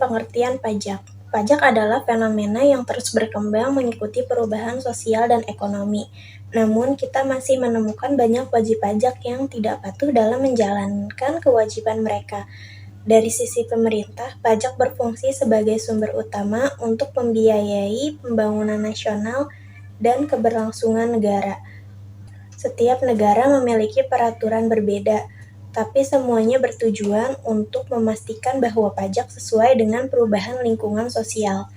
pengertian pajak. Pajak adalah fenomena yang terus berkembang mengikuti perubahan sosial dan ekonomi. Namun, kita masih menemukan banyak wajib pajak yang tidak patuh dalam menjalankan kewajiban mereka. Dari sisi pemerintah, pajak berfungsi sebagai sumber utama untuk membiayai pembangunan nasional dan keberlangsungan negara. Setiap negara memiliki peraturan berbeda, tapi semuanya bertujuan untuk memastikan bahwa pajak sesuai dengan perubahan lingkungan sosial.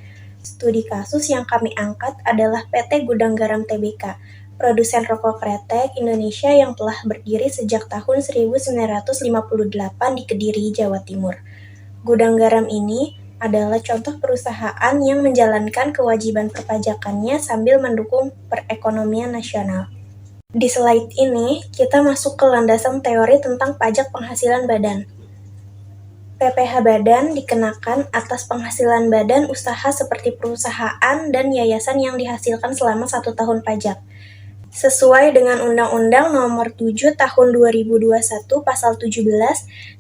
Studi kasus yang kami angkat adalah PT Gudang Garam Tbk, produsen rokok kretek Indonesia yang telah berdiri sejak tahun 1958 di Kediri, Jawa Timur. Gudang garam ini adalah contoh perusahaan yang menjalankan kewajiban perpajakannya sambil mendukung perekonomian nasional. Di slide ini, kita masuk ke landasan teori tentang pajak penghasilan badan. PPh badan dikenakan atas penghasilan badan usaha seperti perusahaan dan yayasan yang dihasilkan selama 1 tahun pajak. Sesuai dengan Undang-Undang Nomor 7 Tahun 2021 Pasal 17,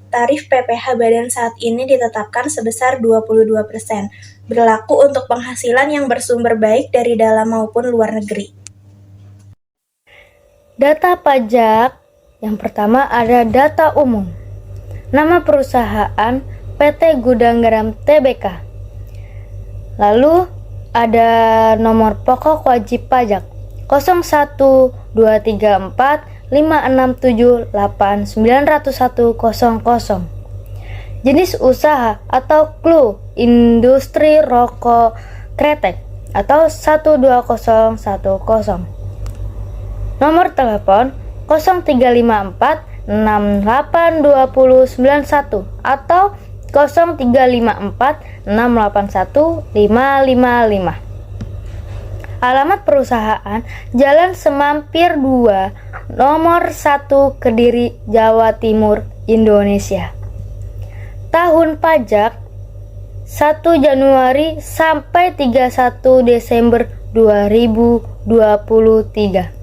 tarif PPh badan saat ini ditetapkan sebesar 22%, berlaku untuk penghasilan yang bersumber baik dari dalam maupun luar negeri. Data pajak yang pertama ada data umum. Nama perusahaan PT Gudang Garam Tbk. Lalu ada nomor pokok wajib pajak 01234567890100. Jenis usaha atau CLU industri rokok kretek atau 12010. Nomor telepon 0354682091 atau 0354681555. Alamat perusahaan Jalan Semampir 2, Nomor 1, Kediri, Jawa Timur, Indonesia. Tahun pajak 1 Januari sampai 31 Desember 2023.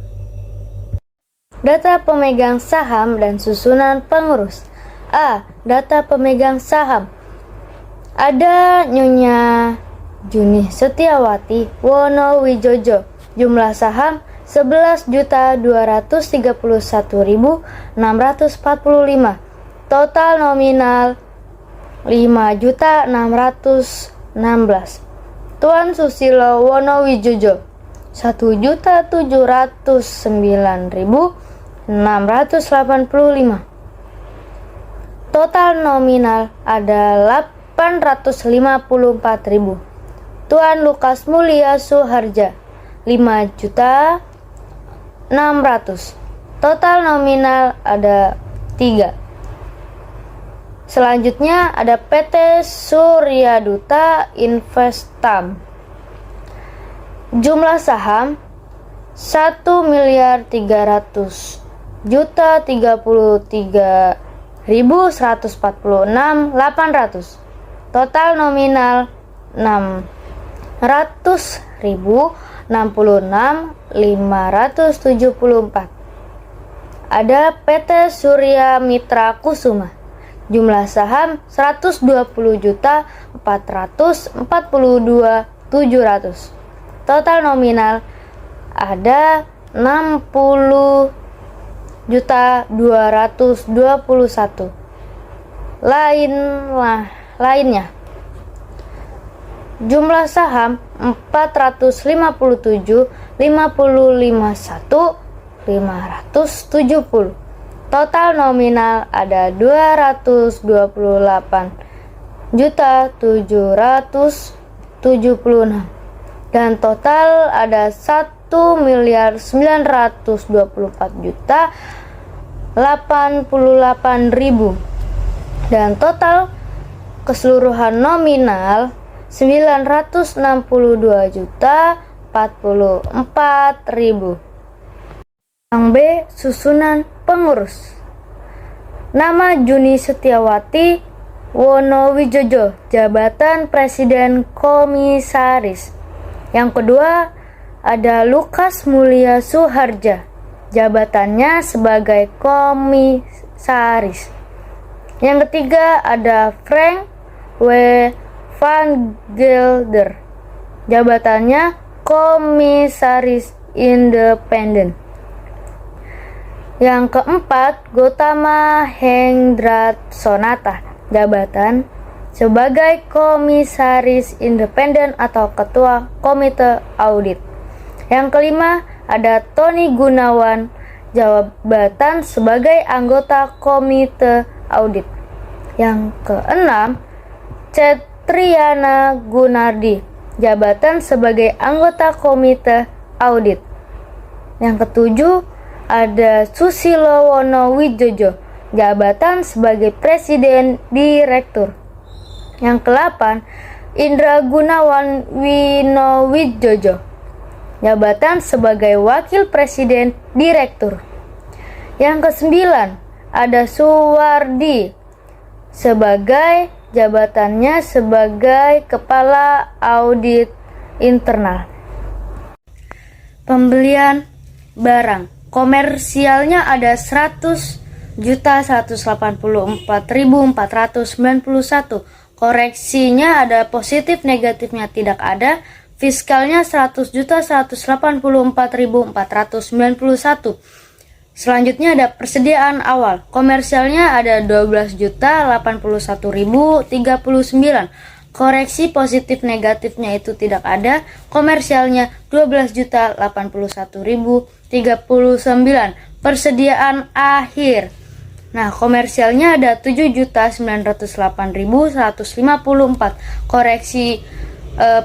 Data pemegang saham dan susunan pengurus. A. Data pemegang saham. Ada Nyonya Juni Setiawati Wonowijojo. Jumlah saham 11.231.645. Total nominal 5.616. Tuan Susilo Wonowijojo 1.709.685. Total nominal ada 854.000. Tuan Lukas Mulia Suharja 5.600. Total nominal ada 3. Selanjutnya ada PT Surya Duta Investam. Jumlah saham 1.333.146.800. Total nominal 600.066.574. Ada PT Surya Mitra Kusuma. Jumlah saham 120.442.700. Total nominal ada 60.221. Lainnya. Jumlah saham 457.551.570. Total nominal ada 220.776. Dan total ada 1.924.088.000. Dan total keseluruhan nominal 962.044.000. Yang B. Susunan pengurus. Nama Juni Setiawati Wonowijojo, jabatan Presiden Komisaris. Yang kedua ada Lukas Mulia Suharja, jabatannya sebagai Komisaris. Yang ketiga ada Frank W. van Gelder. Jabatannya Komisaris Independen. Yang keempat, Gotama Hendrat Sonata. Jabatan sebagai Komisaris Independen atau Ketua Komite Audit. Yang kelima, ada Tony Gunawan. Jabatan sebagai anggota Komite Audit. Yang keenam, Cetriana Gunardi. Jabatan sebagai anggota Komite Audit. Yang ketujuh, ada Susilo Wonowijojo. Jabatan sebagai Presiden Direktur. Yang kedelapan, Indra Gunawan Winowijojo. Jabatan sebagai Wakil Presiden Direktur. Yang kesembilan, ada Suwardi. Sebagai jabatannya sebagai Kepala Audit Internal. Pembelian barang komersialnya ada 100.184.491. Koreksinya ada positif negatifnya tidak ada. Fiskalnya 100.184.491. Selanjutnya ada persediaan awal. Komersialnya ada 12.081.039. Koreksi positif negatifnya itu tidak ada. Komersialnya 12.081.039. Persediaan akhir. Nah, komersialnya ada 7.908.154. Koreksi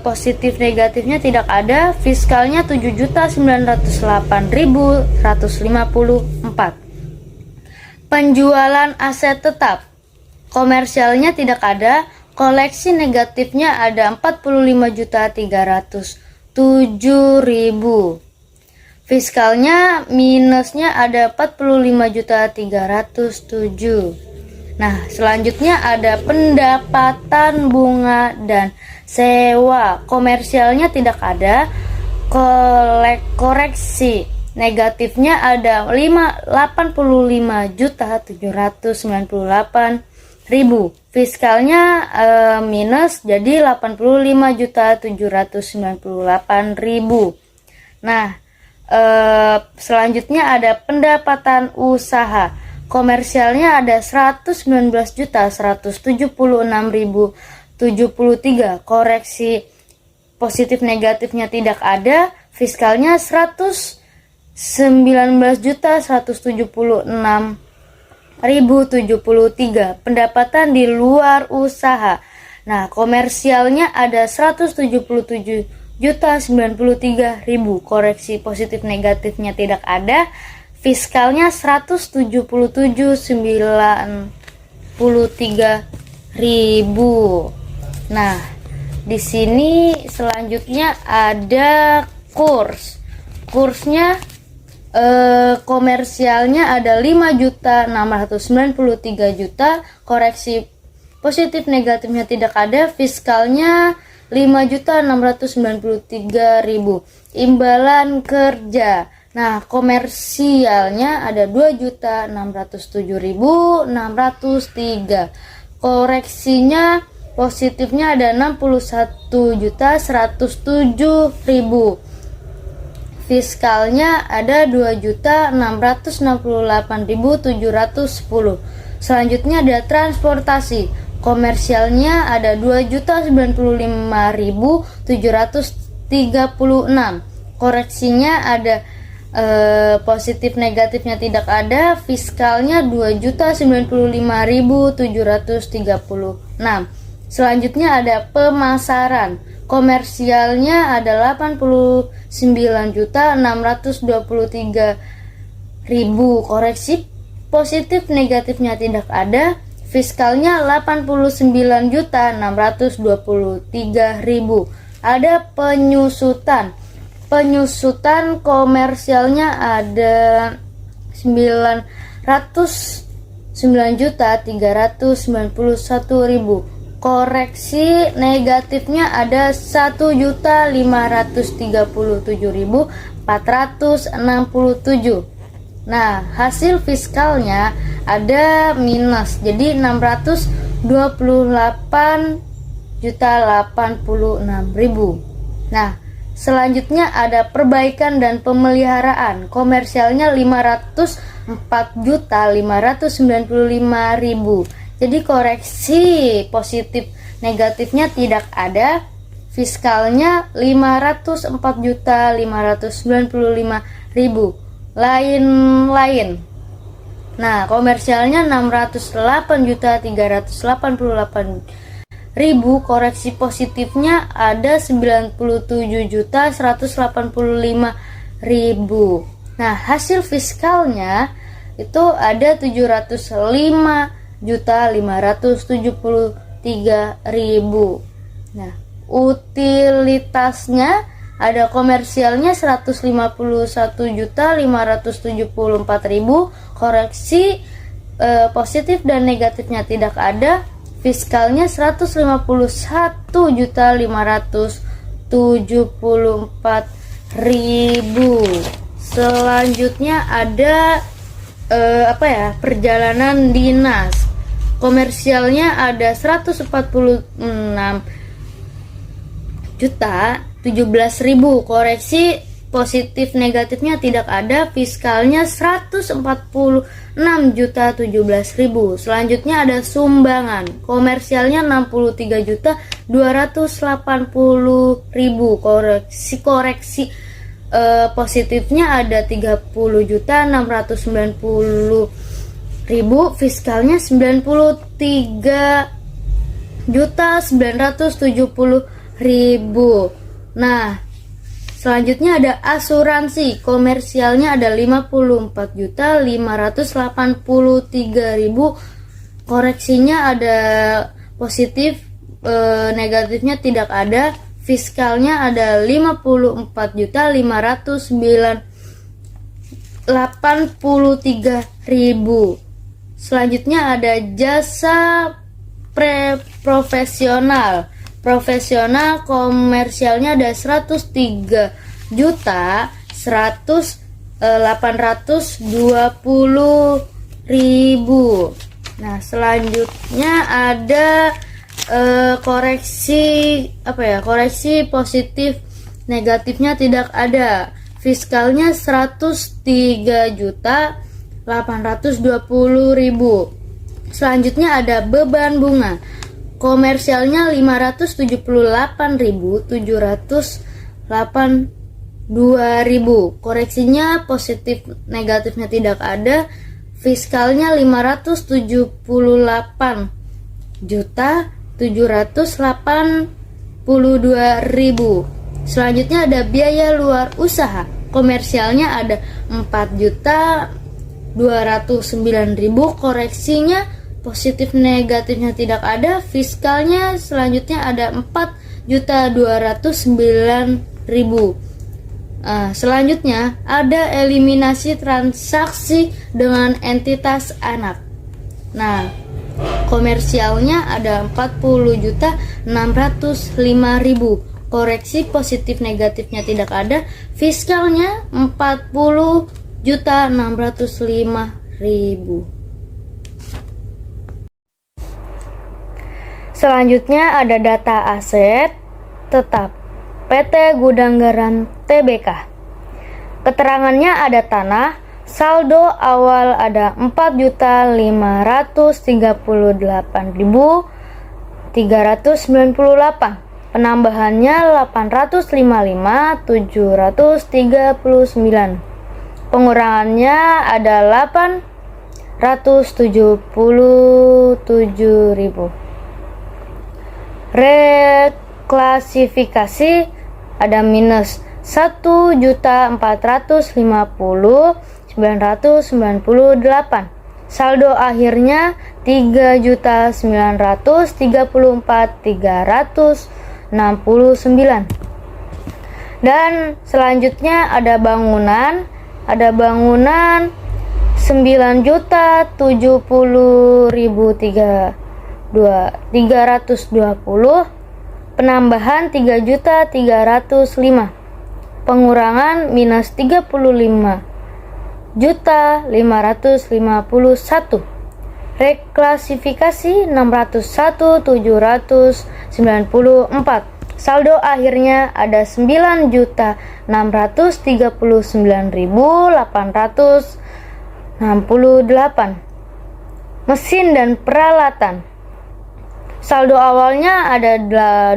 positif negatifnya tidak ada. Fiskalnya 7.908.154. Penjualan aset tetap. Komersialnya tidak ada. Koleksi negatifnya ada 45.307.000. Fiskalnya minusnya ada 45.307. Nah, selanjutnya ada pendapatan bunga dan sewa. Komersialnya tidak ada. Koreksi negatifnya ada 85.798.000. Fiskalnya minus jadi 85.798.000. Nah, selanjutnya ada pendapatan usaha. Komersialnya ada 119.176.073. Koreksi positif negatifnya tidak ada. Fiskalnya 119.176.073. Pendapatan di luar usaha. Nah, komersialnya ada 177.093.000. Koreksi positif negatifnya tidak ada. Fiskalnya 177.093.000. Nah, di sini selanjutnya ada kurs. Kursnya komersialnya ada 5.693.000.000. Koreksi positif negatifnya tidak ada. Fiskalnya 5.693.000. Imbalan kerja. Nah, komersialnya ada 2.607.603. Koreksinya positifnya ada 61.107.000. Fiskalnya ada 2.668.710. Selanjutnya ada transportasi. Komersialnya ada 2.095.736. Koreksinya ada positif negatifnya tidak ada. Fiskalnya 2.095.736. Selanjutnya ada pemasaran. Komersialnya ada 89.623.000. Koreksi positif negatifnya tidak ada. Fiskalnya 89.623.000. Ada penyusutan. Penyusutan komersialnya ada 909.391.000. Koreksi negatifnya ada 1.537.467. Nah, hasil fiskalnya ada minus, jadi 628 5.086.000. Nah, selanjutnya ada perbaikan dan pemeliharaan. Komersialnya 504.595.000. Jadi koreksi positif negatifnya tidak ada. Fiskalnya 504.595.000. Lain-lain. Nah, komersialnya 608.388.000. Koreksi positifnya ada 97.185.000. Nah, hasil fiskalnya itu ada 705.573.000. Nah, utilitasnya ada komersialnya 151.574.000. Koreksi positif dan negatifnya tidak ada. Fiskalnya 151.574.000. Selanjutnya ada perjalanan dinas. Komersialnya ada 146.017.000. Koreksi positif negatifnya tidak ada. Fiskalnya 146.017.000. Selanjutnya ada sumbangan. Komersialnya 63.280.000. Koreksi positifnya ada 30.690.000. Fiskalnya 93.970.000. Nah, selanjutnya ada asuransi. Komersialnya ada 54.583.000. Koreksinya ada positif, negatifnya tidak ada. Fiskalnya ada 54.583.000. Selanjutnya ada jasa profesional. Profesional komersialnya ada 103.820.000. Nah, selanjutnya ada koreksi positif negatifnya tidak ada. Fiskalnya 103.820.000. Selanjutnya ada beban bunga. Komersialnya 578.782.000. Koreksinya positif negatifnya tidak ada. Fiskalnya 578.782.000. Selanjutnya ada biaya luar usaha. Komersialnya ada 4.209.000. Koreksinya positif negatifnya tidak ada. Fiskalnya selanjutnya ada 4.209.000. Selanjutnya ada eliminasi transaksi dengan entitas anak. Nah, komersialnya ada 40.605.000. Koreksi positif negatifnya tidak ada. Fiskalnya 40.605.000. Selanjutnya ada data aset tetap PT Gudang Garam Tbk. Keterangannya ada tanah, saldo awal ada 4.538.398. Penambahannya 855.739. Pengurangannya ada 877.000. Reklasifikasi ada minus 1.450.998. Saldo akhirnya 3.934.369. Dan selanjutnya ada bangunan. Ada bangunan 9.070.320. Penambahan 3.305. Pengurangan minus 35.551. Reklasifikasi 601.794. Saldo akhirnya ada 9.639.868. Mesin dan peralatan. Saldo awalnya ada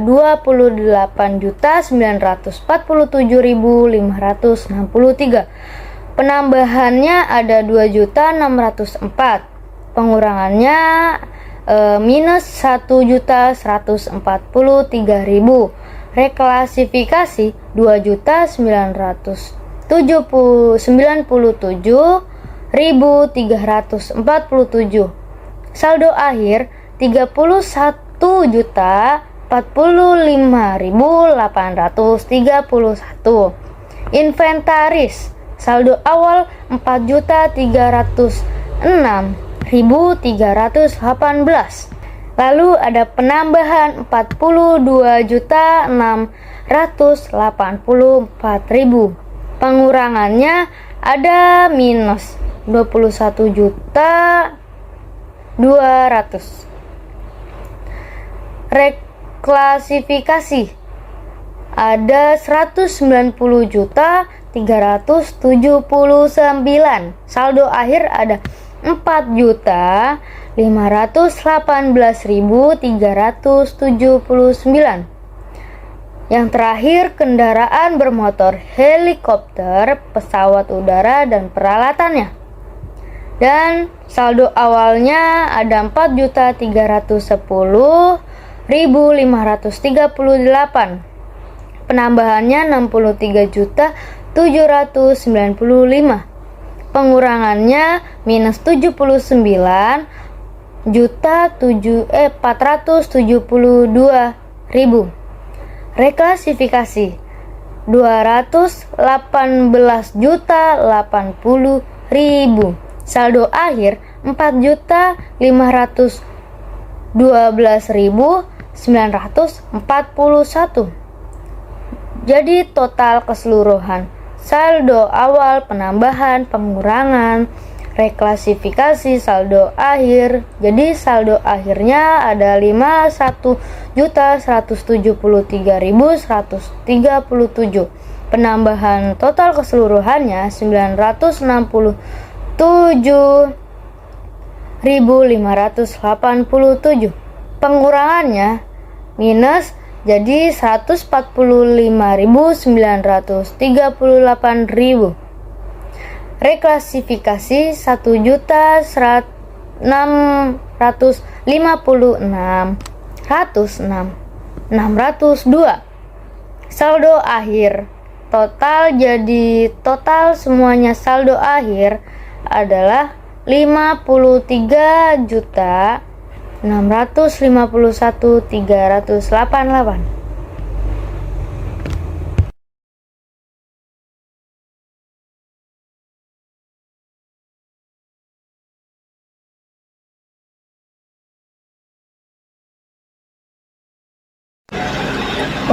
28.947.563. Penambahannya ada 2.604. Pengurangannya minus 1.143.000. Reklasifikasi 2.997.347. Saldo akhir 31.045.831. Inventaris. Saldo awal 4.306.318. Lalu ada penambahan 42.684.000. Pengurangannya ada minus 21.200. Reklasifikasi ada 190.379. Saldo akhir ada 4.518.379. Yang terakhir, kendaraan bermotor, helikopter, pesawat udara, dan peralatannya. Dan saldo awalnya ada 4.310.538. Penambahannya 63.795. Pengurangannya minus 79.472.000. Reklasifikasi 218.080.000. Saldo akhir 4.512.941. Jadi total keseluruhan saldo awal, penambahan, pengurangan, reklasifikasi, saldo akhir. Jadi saldo akhirnya ada 51.173.137. Penambahan total keseluruhannya 967.587. Pengurangannya minus jadi 145.938.000. Reklasifikasi 1.156.602. Saldo akhir total, jadi total semuanya saldo akhir adalah 53.651.388.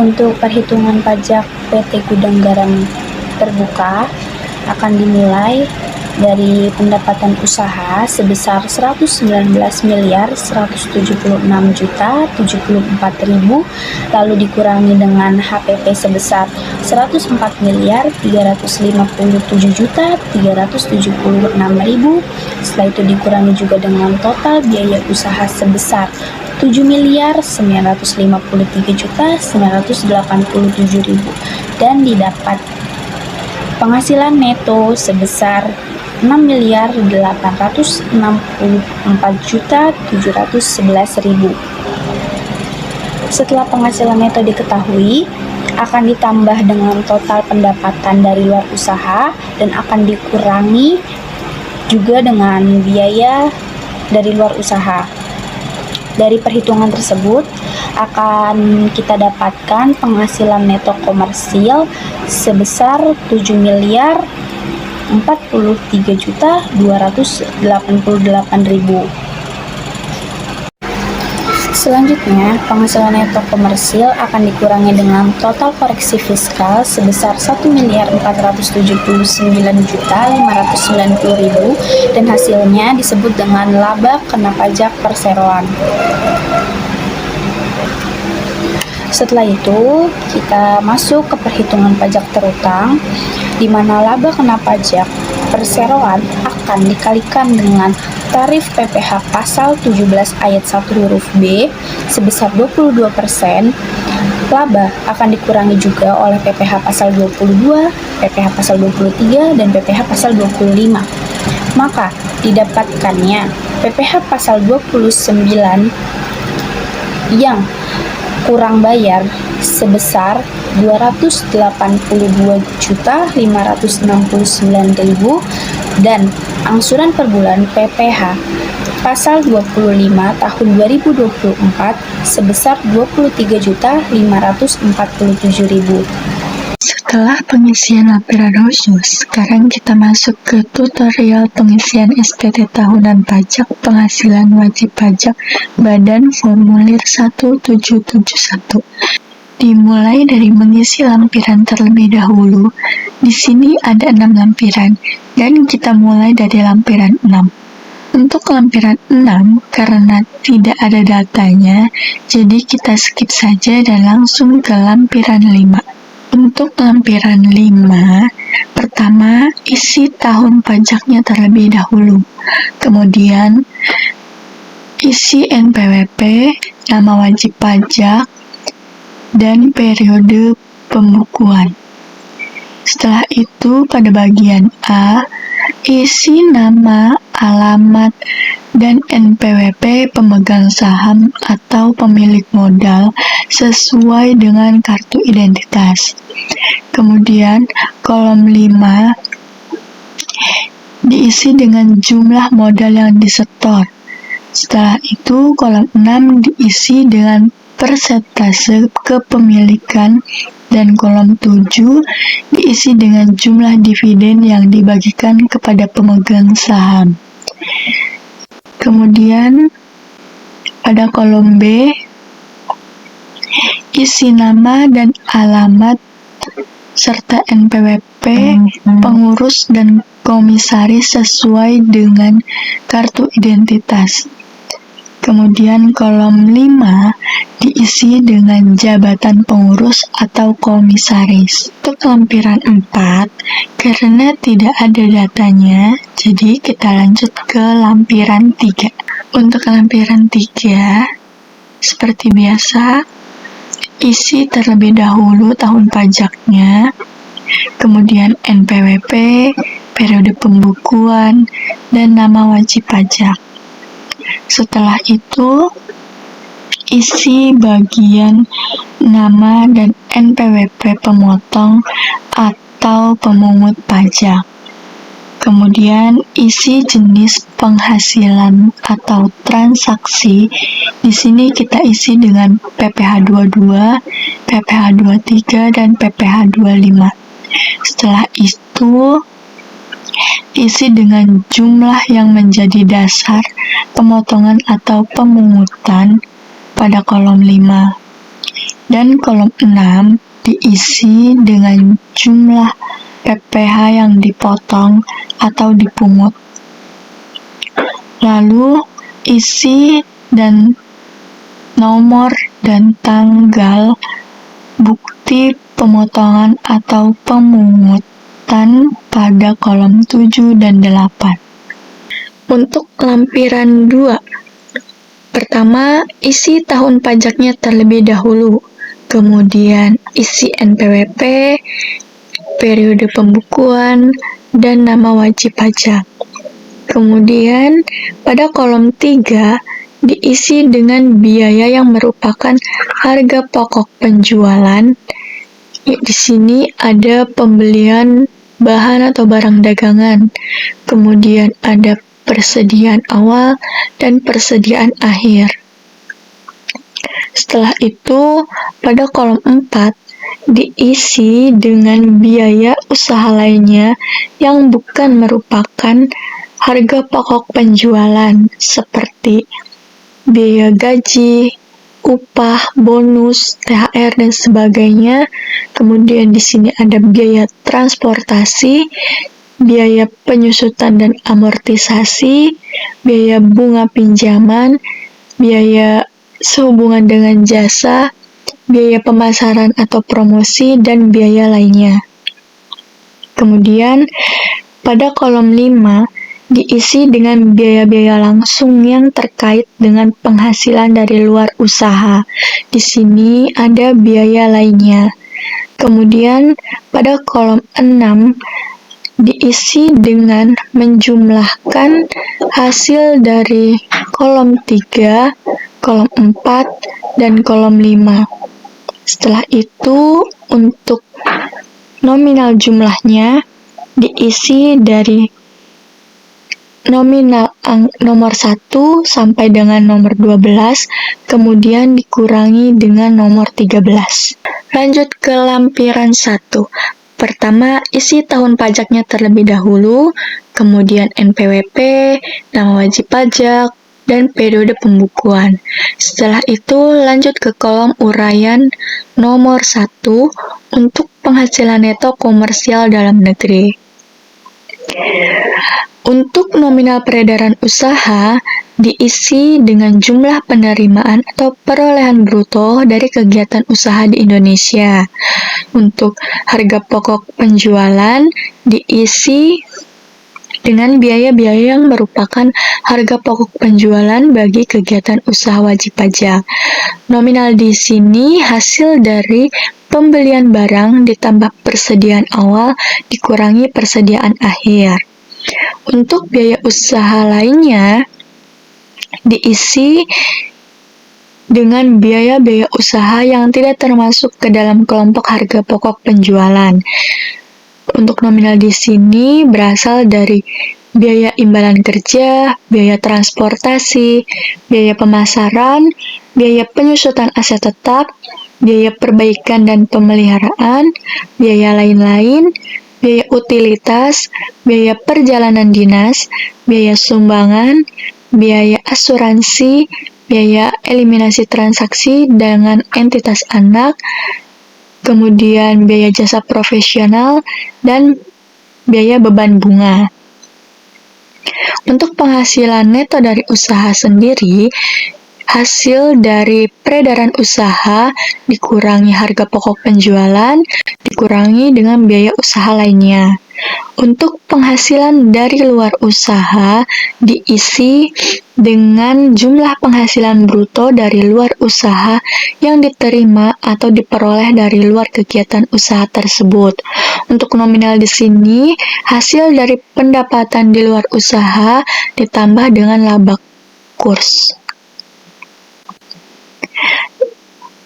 Untuk perhitungan pajak PT Gudang Garam Terbuka akan dimulai dari pendapatan usaha sebesar 119.176.074.000, lalu dikurangi dengan HPP sebesar 104.357.376.000. Setelah itu dikurangi juga dengan total biaya usaha sebesar 7.953.987.000 dan didapat penghasilan neto sebesar 6.864.711.000. Setelah penghasilan neto diketahui, akan ditambah dengan total pendapatan dari luar usaha dan akan dikurangi juga dengan biaya dari luar usaha. Dari perhitungan tersebut akan kita dapatkan penghasilan neto komersil sebesar 7.043.288.000. Selanjutnya, penghasilan neto komersil akan dikurangi dengan total koreksi fiskal sebesar 1.479.590.000 dan hasilnya disebut dengan laba kena pajak perseroan. Setelah itu, kita masuk ke perhitungan pajak terutang, di mana laba kena pajak perseroan akan dikalikan dengan tarif PPh pasal 17 ayat 1 huruf B sebesar 22%. Laba akan dikurangi juga oleh PPh pasal 22, PPh pasal 23, dan PPh pasal 25. Maka, didapatkannya PPh pasal 29 yang kurang bayar sebesar 282.569.000 dan angsuran per bulan PPh pasal 25 tahun 2024 sebesar 23.547.000. Setelah pengisian lampiran khusus, sekarang kita masuk ke tutorial pengisian SPT tahunan pajak penghasilan wajib pajak Badan Formulir 1771. Dimulai dari mengisi lampiran terlebih dahulu. Di sini ada 6 lampiran, dan kita mulai dari lampiran 6. Untuk lampiran 6, karena tidak ada datanya, jadi kita skip saja dan langsung ke lampiran 5. Untuk lampiran 5, pertama isi tahun pajaknya terlebih dahulu. Kemudian isi NPWP, nama wajib pajak, dan periode pembukuan. Setelah itu pada bagian A, isi nama, alamat, dan NPWP pemegang saham atau pemilik modal sesuai dengan kartu identitas. Kemudian kolom 5 diisi dengan jumlah modal yang disetor. Setelah itu kolom 6 diisi dengan persentase kepemilikan dan kolom 7 diisi dengan jumlah dividen yang dibagikan kepada pemegang saham. Kemudian pada kolom B, isi nama dan alamat serta NPWP pengurus dan komisaris sesuai dengan kartu identitas. Kemudian kolom 5 diisi dengan jabatan pengurus atau komisaris. Untuk lampiran 4, karena tidak ada datanya, jadi kita lanjut ke lampiran 3. Untuk lampiran 3, seperti biasa, isi terlebih dahulu tahun pajaknya, kemudian NPWP, periode pembukuan, dan nama wajib pajak. Setelah itu, isi bagian nama dan NPWP pemotong atau pemungut pajak. Kemudian isi jenis penghasilan atau transaksi. Di sini kita isi dengan PPh 22, PPh 23, dan PPh 25. Setelah itu, isi dengan jumlah yang menjadi dasar pemotongan atau pemungutan pada kolom 5. Dan kolom 6 diisi dengan jumlah PPh yang dipotong atau dipungut. Lalu isi dan nomor dan tanggal bukti pemotongan atau pemungutan pada kolom 7 dan 8. Untuk lampiran 2, pertama isi tahun pajaknya terlebih dahulu, kemudian isi NPWP, periode pembukuan, dan nama wajib pajak. Kemudian pada kolom 3 diisi dengan biaya yang merupakan harga pokok penjualan. Di sini ada pembelian bahan atau barang dagangan, kemudian ada persediaan awal dan persediaan akhir. Setelah itu, pada kolom 4 diisi dengan biaya usaha lainnya yang bukan merupakan harga pokok penjualan seperti biaya gaji, upah, bonus, THR, dan sebagainya. Kemudian di sini ada biaya transportasi, biaya penyusutan dan amortisasi, biaya bunga pinjaman, biaya sehubungan dengan jasa, biaya pemasaran atau promosi, dan biaya lainnya. Kemudian, pada kolom 5, diisi dengan biaya-biaya langsung yang terkait dengan penghasilan dari luar usaha. Di sini ada biaya lainnya. Kemudian, pada kolom 6, diisi dengan menjumlahkan hasil dari kolom 3, kolom 4, dan kolom 5. Setelah itu, untuk nominal jumlahnya diisi dari nominal nomor 1 sampai dengan nomor 12, kemudian dikurangi dengan nomor 13. Lanjut ke lampiran 1. Pertama, isi tahun pajaknya terlebih dahulu, kemudian NPWP, nama wajib pajak, dan periode pembukuan. Setelah itu, lanjut ke kolom uraian nomor 1 untuk penghasilan neto komersial dalam negeri. Untuk nominal peredaran usaha, diisi dengan jumlah penerimaan atau perolehan bruto dari kegiatan usaha di Indonesia. Untuk harga pokok penjualan, diisi dengan biaya-biaya yang merupakan harga pokok penjualan bagi kegiatan usaha wajib pajak. Nominal di sini hasil dari pembelian barang ditambah persediaan awal dikurangi persediaan akhir. Untuk biaya usaha lainnya, diisi dengan biaya-biaya usaha yang tidak termasuk ke dalam kelompok harga pokok penjualan. Untuk nominal di sini berasal dari biaya imbalan kerja, biaya transportasi, biaya pemasaran, biaya penyusutan aset tetap, biaya perbaikan dan pemeliharaan, biaya lain-lain, biaya utilitas, biaya perjalanan dinas, biaya sumbangan, biaya asuransi, biaya eliminasi transaksi dengan entitas anak, kemudian biaya jasa profesional, dan biaya beban bunga. Untuk penghasilan neto dari usaha sendiri, hasil dari peredaran usaha dikurangi harga pokok penjualan, dikurangi dengan biaya usaha lainnya. Untuk penghasilan dari luar usaha, diisi dengan jumlah penghasilan bruto dari luar usaha yang diterima atau diperoleh dari luar kegiatan usaha tersebut. Untuk nominal di sini, hasil dari pendapatan di luar usaha ditambah dengan laba kurs.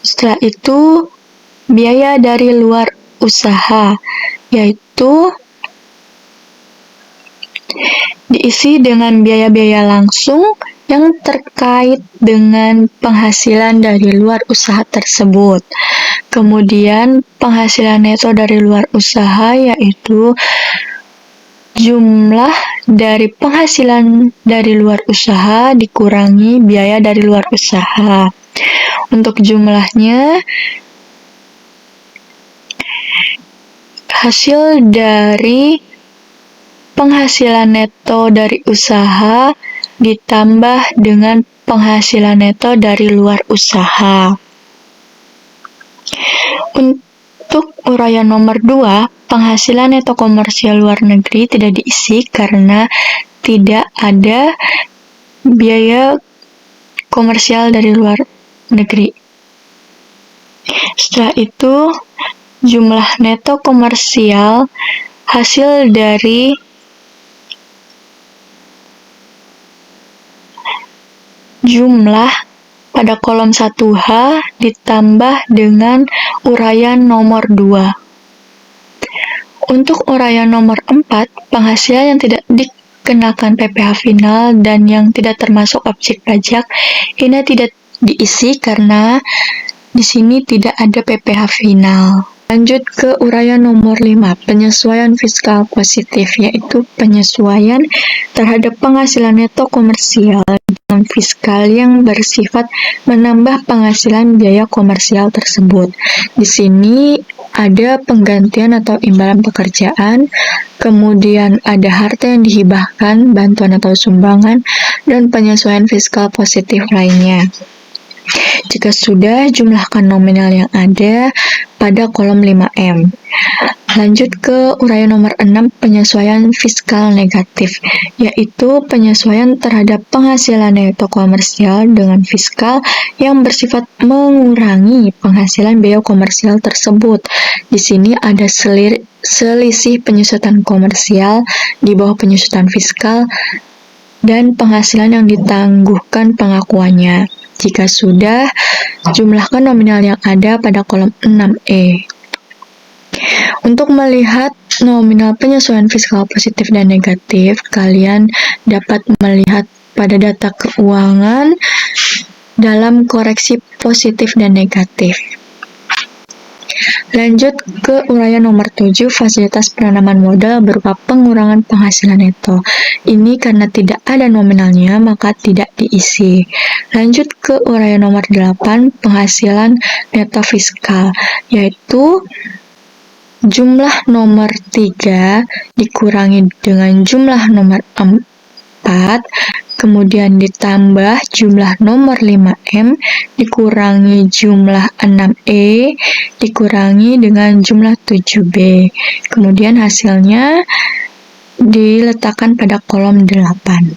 Setelah itu, biaya dari luar usaha, yaitu diisi dengan biaya-biaya langsung yang terkait dengan penghasilan dari luar usaha tersebut. Kemudian, penghasilan neto dari luar usaha yaitu jumlah dari penghasilan dari luar usaha dikurangi biaya dari luar usaha. Untuk jumlahnya, hasil dari penghasilan neto dari usaha ditambah dengan penghasilan neto dari luar usaha. Untuk uraian nomor 2, penghasilan neto komersial luar negeri tidak diisi karena tidak ada biaya komersial dari luar negeri. Setelah itu, jumlah neto komersial hasil dari jumlah pada kolom 1H ditambah dengan uraian nomor 2. Untuk uraian nomor 4, penghasilan yang tidak dikenakan PPh final dan yang tidak termasuk objek pajak, ini tidak diisi karena di sini tidak ada PPh final. Lanjut ke uraian nomor 5, penyesuaian fiskal positif, yaitu penyesuaian terhadap penghasilan neto komersial dengan fiskal yang bersifat menambah penghasilan biaya komersial tersebut. Di sini ada penggantian atau imbalan pekerjaan, kemudian ada harta yang dihibahkan, bantuan atau sumbangan, dan penyesuaian fiskal positif lainnya. Jika sudah, jumlahkan nominal yang ada pada kolom 5M. Lanjut ke uraian nomor 6, penyesuaian fiskal negatif, yaitu penyesuaian terhadap penghasilan neto komersial dengan fiskal yang bersifat mengurangi penghasilan biaya komersial tersebut. Di sini ada selisih penyusutan komersial di bawah penyusutan fiskal dan penghasilan yang ditangguhkan pengakuannya. Jika sudah, jumlahkan nominal yang ada pada kolom 6E. Untuk melihat nominal penyesuaian fiskal positif dan negatif, kalian dapat melihat pada data keuangan dalam koreksi positif dan negatif. Lanjut ke uraian nomor 7, fasilitas penanaman modal berupa pengurangan penghasilan neto. Ini karena tidak ada nominalnya, maka tidak diisi. Lanjut ke uraian nomor 8, penghasilan neto fiskal, yaitu jumlah nomor 3 dikurangi dengan jumlah nomor 4, kemudian ditambah jumlah nomor 5M, dikurangi jumlah 6E, dikurangi dengan jumlah 7B. Kemudian hasilnya diletakkan pada kolom 8.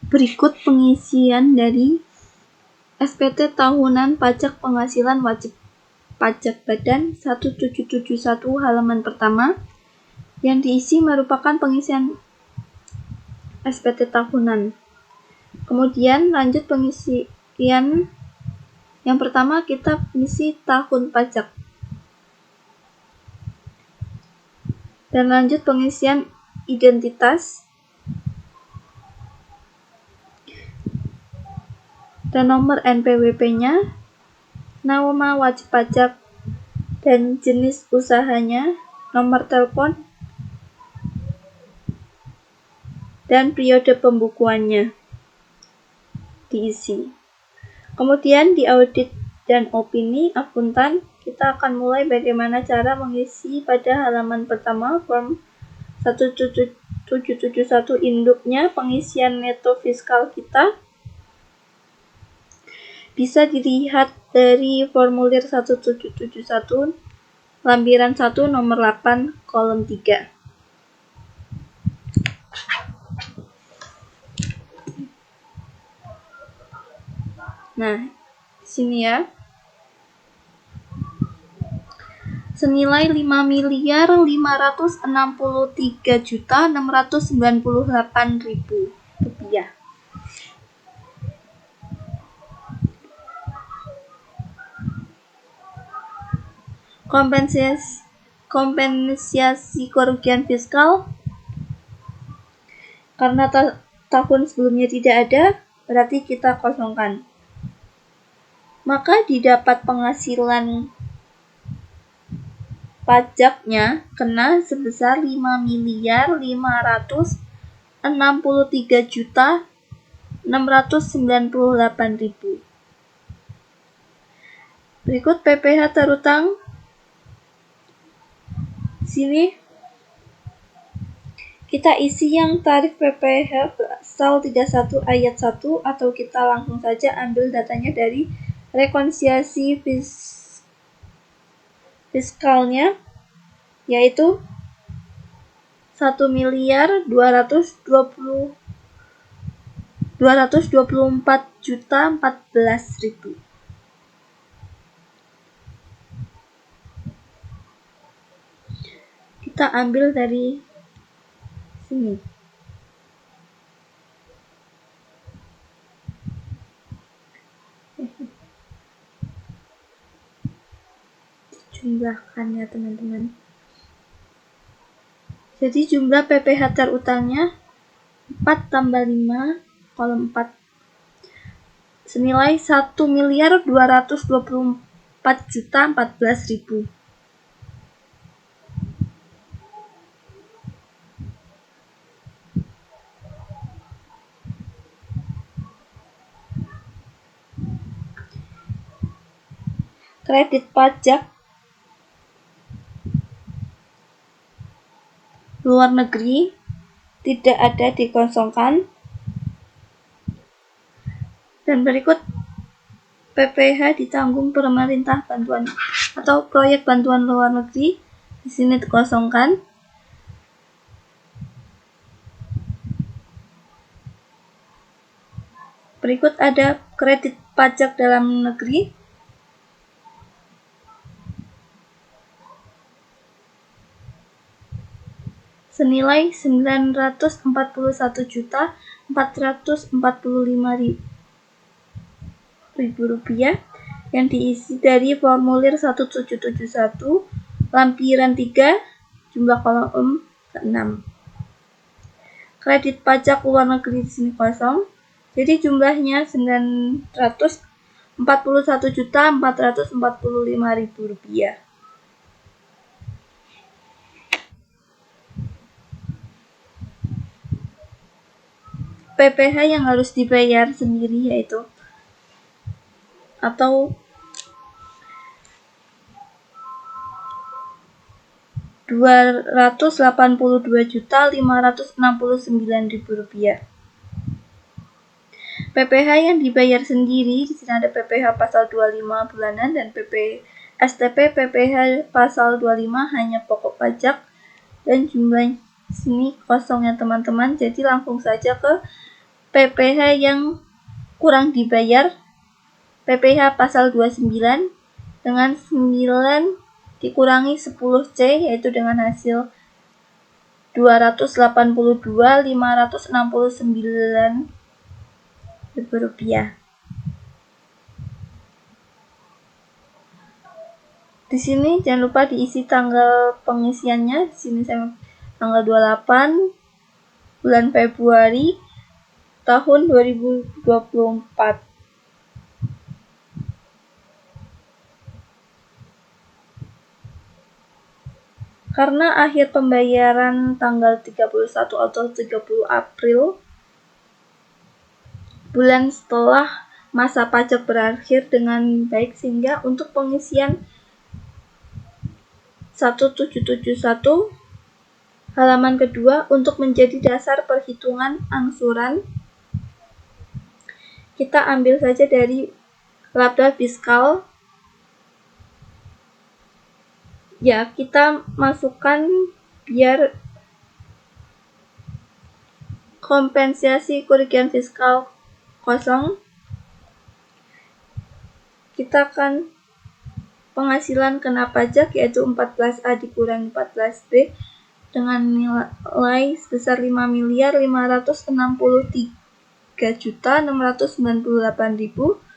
Berikut pengisian dari SPT Tahunan Pajak Penghasilan Wajib Pajak Badan 1771 halaman pertama. Yang diisi merupakan pengisian SPT tahunan. Kemudian lanjut pengisian yang pertama, kita isi tahun pajak. Dan lanjut pengisian identitas dan nomor NPWP-nya, nama wajib pajak dan jenis usahanya, nomor telepon, dan periode pembukuannya diisi. Kemudian di audit dan opini akuntan, kita akan mulai bagaimana cara mengisi pada halaman pertama form 1771 induknya pengisian neto fiskal kita. Bisa dilihat dari formulir 1771 lampiran 1 nomor 8 kolom 3. Nah, sini ya. Senilai 5.563.698.000 rupiah. Kompensasi kerugian fiskal karena tahun sebelumnya tidak ada, berarti kita kosongkan. Maka didapat penghasilan pajaknya kena sebesar 5.563.698.000. Berikut PPh terutang. Sini kita isi yang tarif PPh pasal 31 ayat 1, atau kita langsung saja ambil datanya dari rekonsiliasi fiskalnya, yaitu 1.224.014.000. Kita ambil dari sini. Jumlahkan ya teman-teman. Jadi jumlah PPh terutangnya 4 tambah 5 kolom 4 senilai 1.224.014.000. kredit pajak luar negeri tidak ada dikosongkan. Dan berikut PPh ditanggung pemerintah bantuan atau proyek bantuan luar negeri di sini dikosongkan. Berikut ada kredit pajak dalam negeri. Senilai Rp944.445.000 yang diisi dari formulir 1771 lampiran 3 jumlah kolom 6. Kredit pajak luar negeri di sini kosong. Jadi jumlahnya Rp941.445.000. PPh yang harus dibayar sendiri yaitu atau Rp282.569.000. PPh yang dibayar sendiri di sini ada PPh pasal 25 bulanan dan STP PPh pasal 25 hanya pokok pajak dan jumlah sini kosong ya teman-teman. Jadi langsung saja ke PPh yang kurang dibayar. PPh pasal 29 dengan 9 dikurangi 10C yaitu dengan hasil Rp282.569. Di sini jangan lupa diisi tanggal pengisiannya. Di sini saya tanggal 28 bulan Februari tahun 2024. Karena akhir pembayaran tanggal 31 atau 30 April bulan setelah masa pajak berakhir dengan baik, sehingga untuk pengisian 1771 halaman kedua untuk menjadi dasar perhitungan angsuran, kita ambil saja dari laba fiskal. Ya, kita masukkan biar kompensasi kerugian fiskal kosong. Kita akan penghasilan kena pajak yaitu 14A dikurangi 14B dengan nilai sebesar Rp5.563.698.000.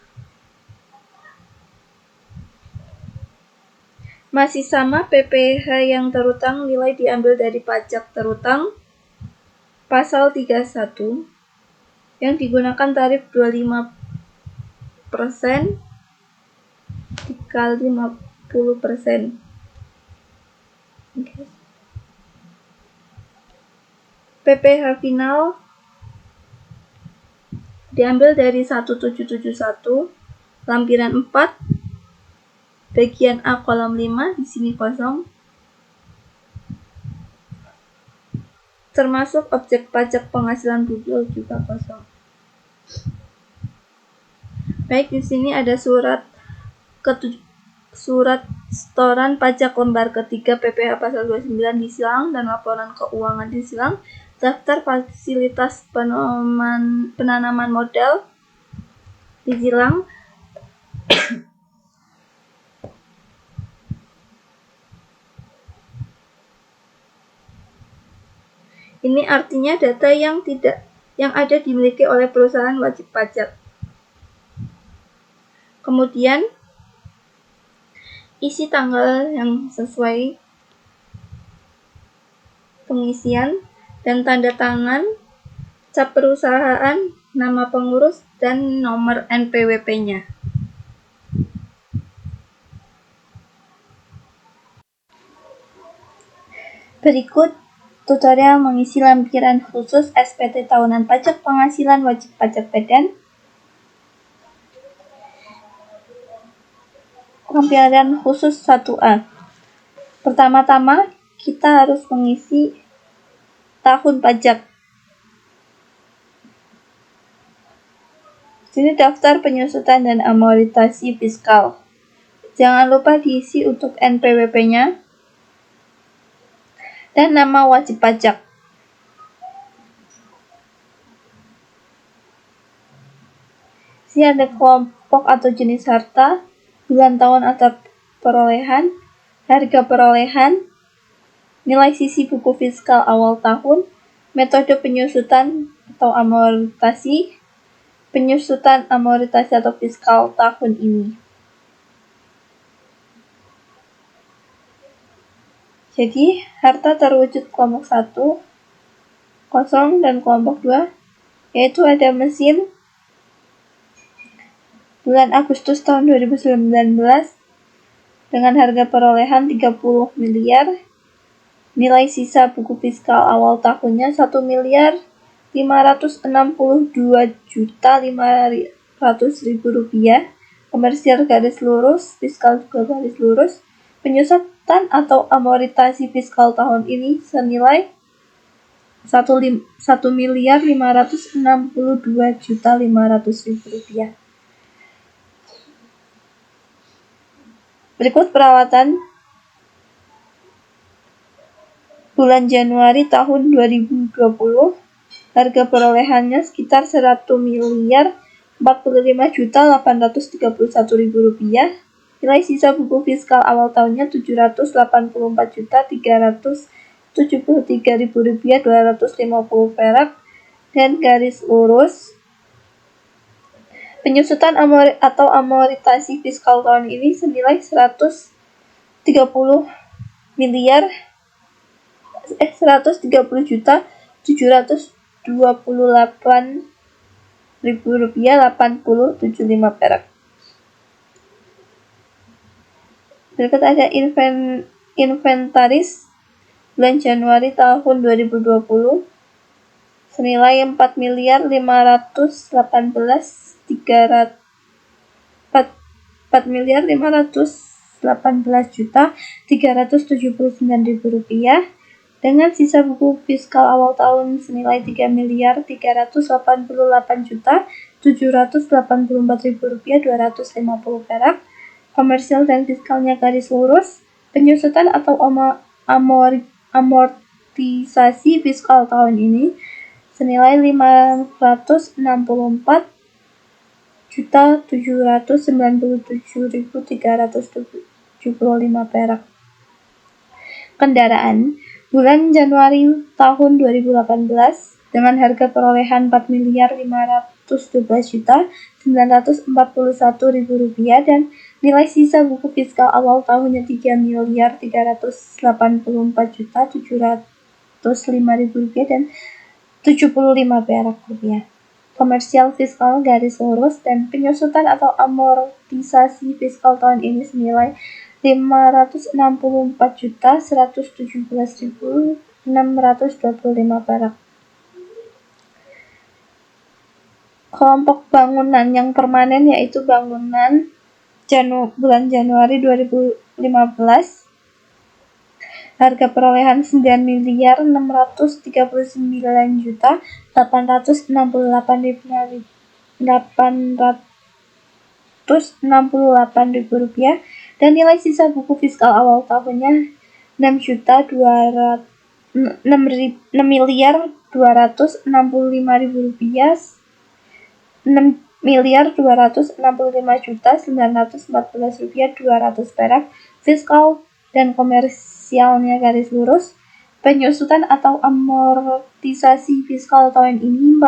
Masih sama, PPh yang terutang nilai diambil dari pajak terutang pasal 31 yang digunakan tarif 25% dikali 50%. Okay. PPh final diambil dari 1771 lampiran 4 bagian A kolom 5, di sini kosong. Termasuk objek pajak penghasilan bujur juga kosong. Baik, di sini ada surat setoran pajak lembar ketiga PPh pasal 29 disilang dan laporan keuangan disilang. Daftar fasilitas penanaman modal disilang. Ini artinya data yang ada dimiliki oleh perusahaan wajib pajak. Kemudian isi tanggal yang sesuai pengisian dan tanda tangan, cap perusahaan, nama pengurus, dan nomor NPWP-nya. Berikut tutorial mengisi lampiran khusus SPT tahunan pajak penghasilan wajib pajak badan. Tampilan khusus 1A. Pertama-tama, kita harus mengisi tahun pajak. Sini daftar penyusutan dan amortisasi fiskal. Jangan lupa diisi untuk NPWP-nya dan nama wajib pajak. Sini ada kelompok atau jenis harta, bulan tahun atau perolehan, harga perolehan, nilai sisi buku fiskal awal tahun, metode penyusutan atau amortisasi, penyusutan amortisasi atau fiskal tahun ini. Jadi, harta terwujud kelompok 1, kosong, dan kelompok 2, yaitu ada mesin bulan Agustus tahun 2019 dengan harga perolehan 30 miliar, nilai sisa buku fiskal awal tahunnya 1.562.500.000 rupiah, komersial garis lurus, fiskal juga garis lurus. Penyusutan atau amortisasi fiskal tahun ini senilai 1.562.500.000 rupiah. Berikut perawatan bulan Januari tahun 2020. Harga perolehannya sekitar 1.045.831.000 rupiah. Nilai sisa buku fiskal awal tahunnya 784.373.250 perak dan garis lurus. Penyusutan atau amortisasi fiskal tahun ini senilai 130.728.8075 perak. Berikut ada inventaris bulan Januari tahun 2020 senilai 4.518.379.000 rupiah dengan sisa buku fiskal awal tahun senilai 3.388.784.250 perak. Komersial dan fiskalnya garis lurus. Penyusutan atau amortisasi fiskal tahun ini senilai 594.797.375 perak. Kendaraan bulan Januari tahun 2018 dengan harga perolehan 4.512.941.000 rupiah dan nilai sisa buku fiskal awal tahunnya 3.384.705.000 rupiah dan 75 perak rupiah. Komersial fiskal garis lurus dan penyusutan atau amortisasi fiskal tahun ini senilai 564.117.625 perak. Kelompok bangunan yang permanen yaitu bangunan bulan Januari 2015. Harga perolehan 9.398.868.000 rupiah dan nilai sisa buku fiskal awal tahunnya 6.265.000 rupiah, 6.265.914 rupiah 200 perak. Fiskal dan komersialnya garis lurus. Penyusutan atau amortisasi fiskal tahun ini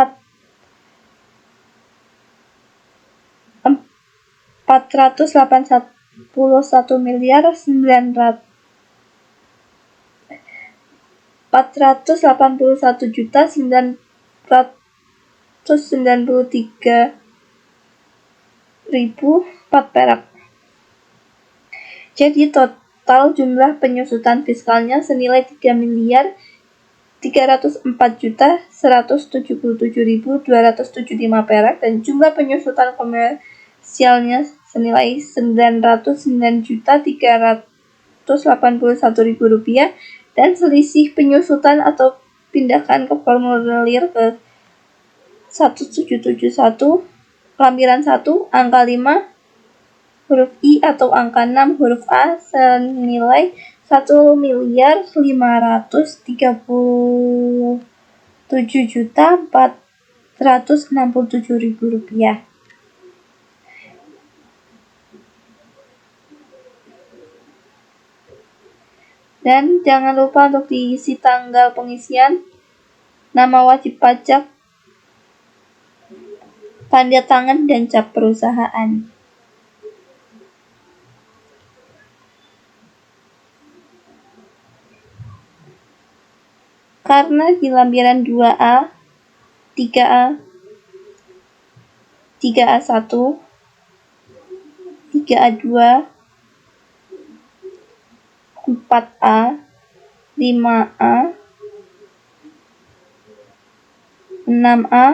481.993.004 perak. Jadi total jumlah penyusutan fiskalnya senilai 3.304.177.275 perak dan jumlah penyusutan komersialnya senilai Rp909.381.000 dan selisih penyusutan atau pindahkan ke formulir ke 1771 lampiran 1 angka 5 huruf I atau angka 6 huruf A senilai Rp1.537.467.000. Dan jangan lupa untuk diisi tanggal pengisian, nama wajib pajak, tanda tangan, dan cap perusahaan. Karena di lampiran 2A, 3A, 3A1, 3A2, 4A, 5A, 6A,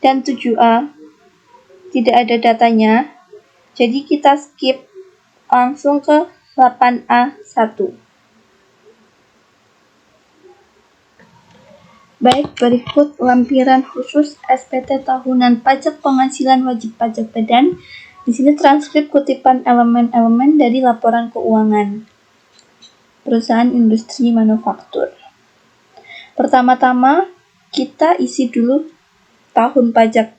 dan 7A tidak ada datanya, jadi kita skip langsung ke 8A1. Baik, berikut lampiran khusus SPT tahunan pajak penghasilan wajib pajak badan. Di sini transkrip kutipan elemen-elemen dari laporan keuangan perusahaan industri manufaktur. Pertama-tama, kita isi dulu tahun pajak.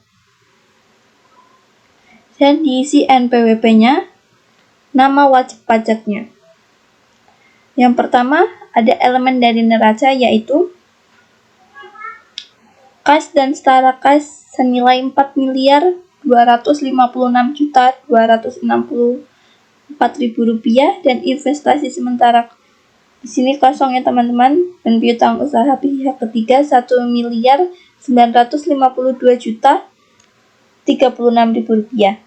Dan diisi NPWP-nya, nama wajib pajaknya. Yang pertama, ada elemen dari neraca yaitu kas dan setara kas senilai Rp4.256.264.000 dan investasi sementara. Di sini kosong ya teman-teman, dan piutang usaha pihak ketiga Rp1.952.036.000.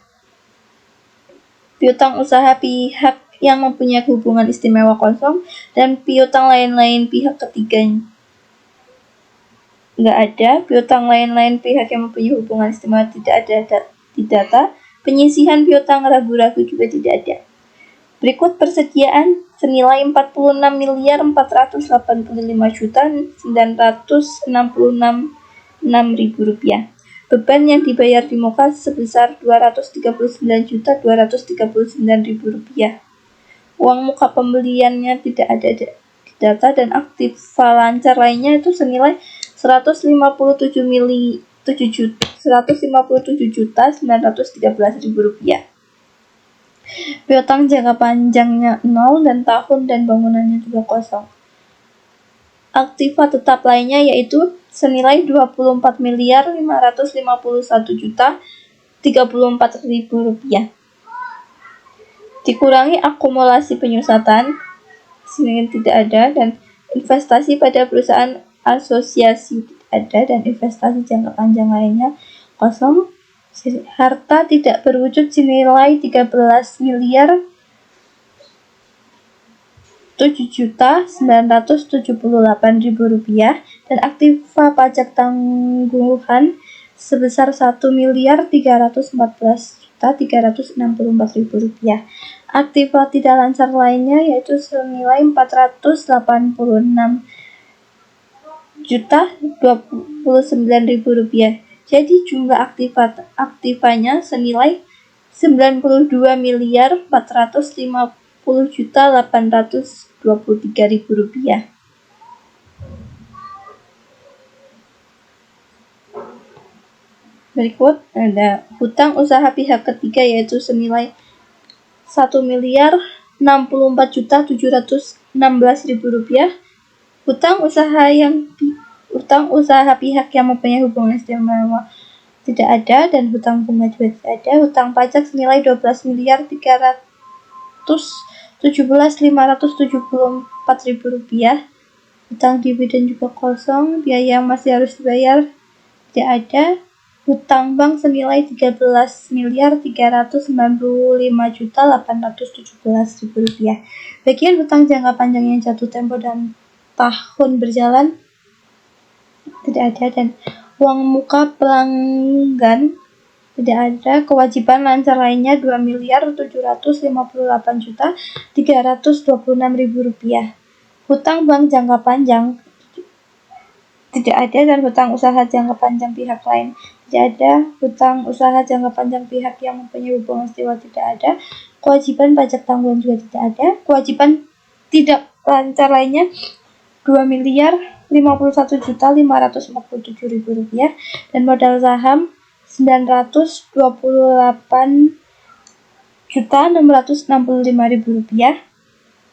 Piutang usaha pihak yang mempunyai hubungan istimewa kosong, dan piutang lain-lain pihak ketiga nggak ada. Piutang lain-lain pihak yang mempunyai hubungan istimewa tidak ada di data. Penyisihan piutang ragu-ragu juga tidak ada. Berikut persediaan senilai Rp46.485.966.000. Beban yang dibayar di muka sebesar Rp239.239.000. Uang muka pembeliannya tidak ada di data, dan aktiva lancar lainnya itu senilai Rp157.913.000. Piutang jangka panjangnya 0 dan tahun dan bangunannya juga kosong. Aktiva tetap lainnya yaitu senilai Rp24.551.034.000. Dikurangi akumulasi penyusatan, sini tidak ada, dan investasi pada perusahaan asosiasi ada, dan investasi jangka panjang lainnya kosong. Harta tidak berwujud senilai Rp13.007.978.000 dan aktiva pajak tangguhan sebesar Rp1.314.364.000. Aktiva tidak lancar lainnya yaitu senilai Rp486.029.000. Jadi jumlah aktivanya senilai Rp94.450.823.000. Berikut ada hutang usaha pihak ketiga yaitu senilai Rp1.064.716.000. Hutang usaha pihak yang mempunyai hubungan istimewa tidak ada, dan hutang bunga juga tidak ada. Hutang pajak senilai Rp12.317.574.000. Hutang dividen juga kosong. Biaya yang masih harus dibayar tidak ada. Hutang bank senilai Rp13.395.817.000. Bagian hutang jangka panjang yang jatuh tempo dan tahun berjalan tidak ada, dan uang muka pelanggan tidak ada. Kewajiban lancar lainnya 2.758.326.000 rupiah. Hutang bank jangka panjang tidak ada, dan hutang usaha jangka panjang pihak lain tidak ada. Hutang usaha jangka panjang pihak yang mempunyai hubungan istiwa tidak ada. Kewajiban pajak tanggungan juga tidak ada. Kewajiban tidak lancar lainnya 2.051.547.000 rupiah, dan modal saham 928.665.000 rupiah.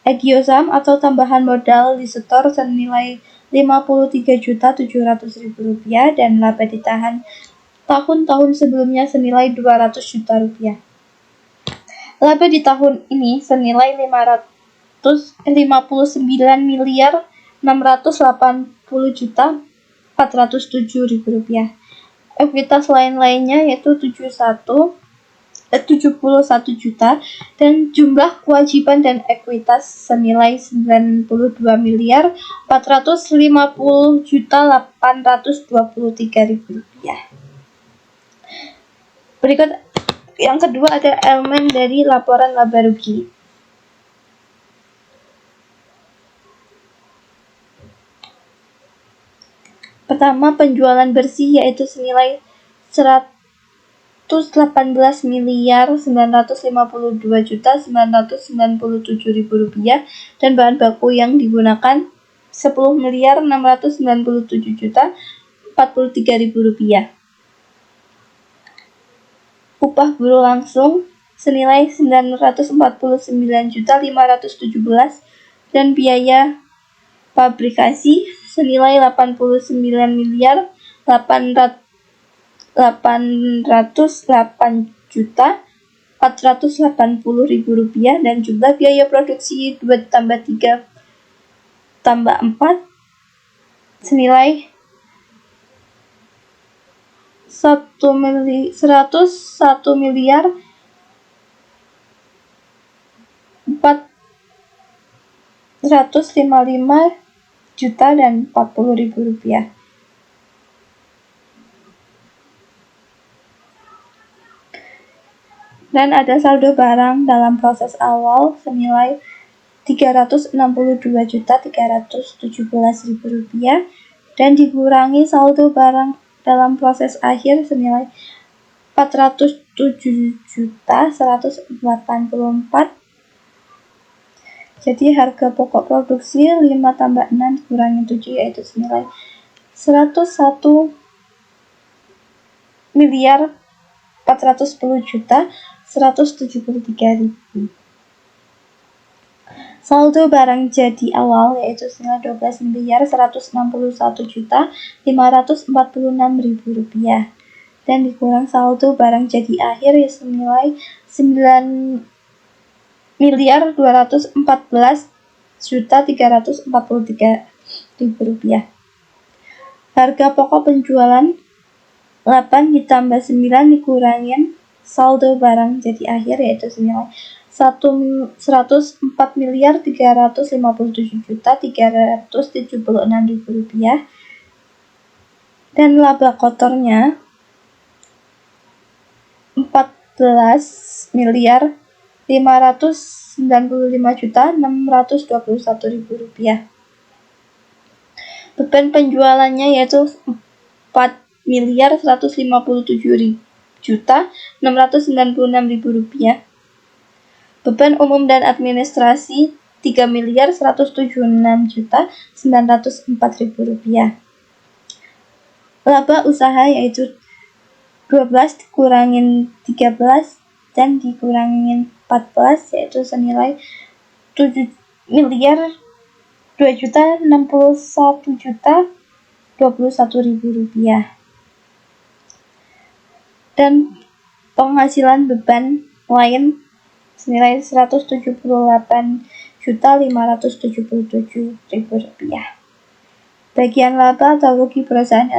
Egiosam atau tambahan modal disetor senilai 53.700.000 rupiah, dan laba ditahan tahun-tahun sebelumnya senilai 200 juta rupiah. Laba di tahun ini senilai 559.680.407.000 rupiah. Ekuitas lain-lainnya yaitu 71 juta, dan jumlah kewajiban dan ekuitas senilai 92.450.823.000 rupiah. Berikut yang kedua ada elemen dari laporan laba rugi. Pertama, penjualan bersih yaitu senilai 118.952.997.000 rupiah, dan bahan baku yang digunakan 10.697.043.000 rupiah. Upah buruh langsung senilai 949.517, dan biaya pabrikasi senilai 89.808.480.000 rupiah, dan jumlah biaya produksi 2 tambah 3 tambah 4 senilai 101.455.000 dan 40.000 rupiah. Dan ada saldo barang dalam proses awal senilai 362.317.000 rupiah, dan dikurangi saldo barang dalam proses akhir senilai 407.184. Jadi harga pokok produksi 5 tambah 6 dikurangi 7 yaitu senilai 101.410.173.000. Saldo barang jadi awal yaitu senilai 12.161.546.000 rupiah, dan dikurang saldo barang jadi akhir yaitu senilai 9.214.343.000 rupiah. Harga pokok penjualan 8 ditambah 9 dikurangin saldo barang jadi akhir yaitu senilai 104.357.376.000 rupiah, dan laba kotornya 14.595.621.000 rupiah. Beban penjualannya yaitu 4.157.696.000 rupiah. Beban umum dan administrasi 3.176.904.000 rupiah. Laba usaha yaitu 12 dikurangin 13 dan dikurangin 14 yaitu senilai 7.261.021.000 rupiah. Dan penghasilan beban lain senilai 178.577.000 rupiah. Bagian laba atau rugi perusahaan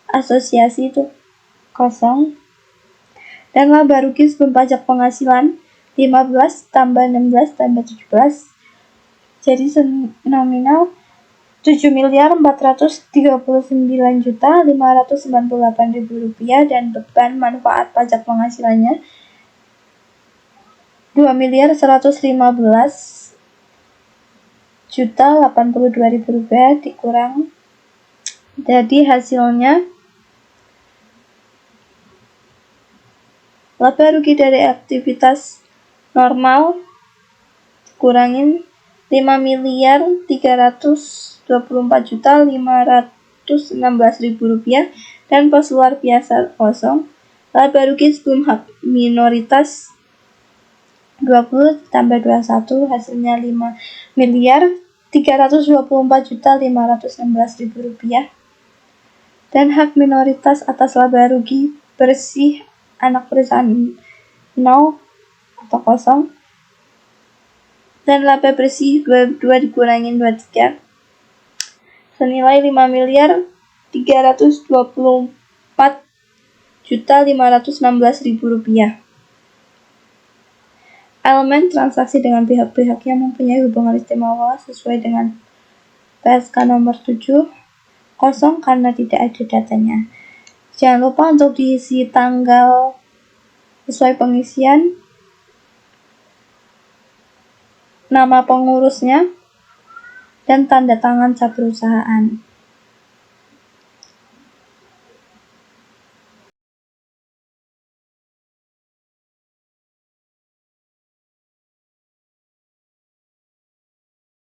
asosiasi itu kosong. Dan laba rugi sebelum pajak penghasilan 15 tambah 16 tambah 17 jadi nominal 7.439.598.000 dan beban manfaat pajak penghasilannya Rp2.115.082.000 dikurang jadi hasilnya laba rugi dari aktivitas normal kurangin Rp5.324.516.000 dan pos luar biasa kosong. Laba rugi sebelum hak minoritas 20 tambah 21 hasilnya Rp5.324.516.000 dan hak minoritas atas laba rugi bersih anak perusahaan 0 atau kosong dan laba bersih 22 dikurangin 23 senilai Rp5.324.516.000. Elemen transaksi dengan pihak-pihak yang mempunyai hubungan istimewa sesuai dengan PSK nomor 7 kosong karena tidak ada datanya. Jangan lupa untuk diisi tanggal sesuai pengisian, nama pengurusnya, dan tanda tangan cap perusahaan.